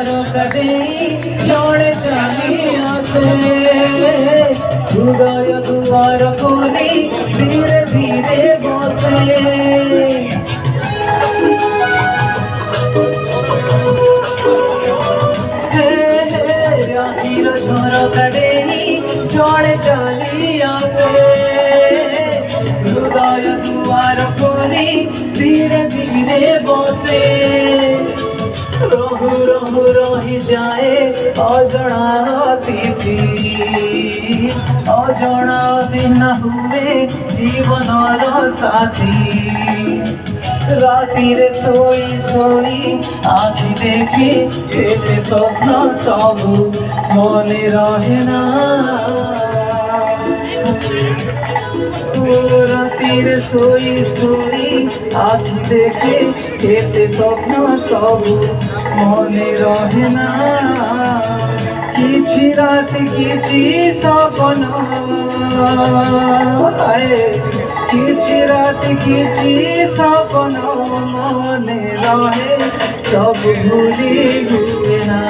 ঝরকাতে জড়ে চালি আসে হৃদয় দুয়ার খুলি ধীরে ধীরে বসে আখির ঝরকাতে জড়ে চালি আসে হৃদয় দুয়ার খুলি ধীরে ধীরে বসে রহু রহু রহি যায় অজଣା তিথি অজଣା চিহ্না হুয়ে জীবনর সাথী রাতিরে শোই শোই আখি দেখি এতে স্বপ্ন সবু মনে রহে না রাতিরে শোই শোই আখি দেখে এতে স্বপ্ন সবু মনে রহে না কিছু রাত কিছু স্বপ্ন কিছু রাত কিছু স্বপ্ন মনে রহে সব ভুলি গুয়ে না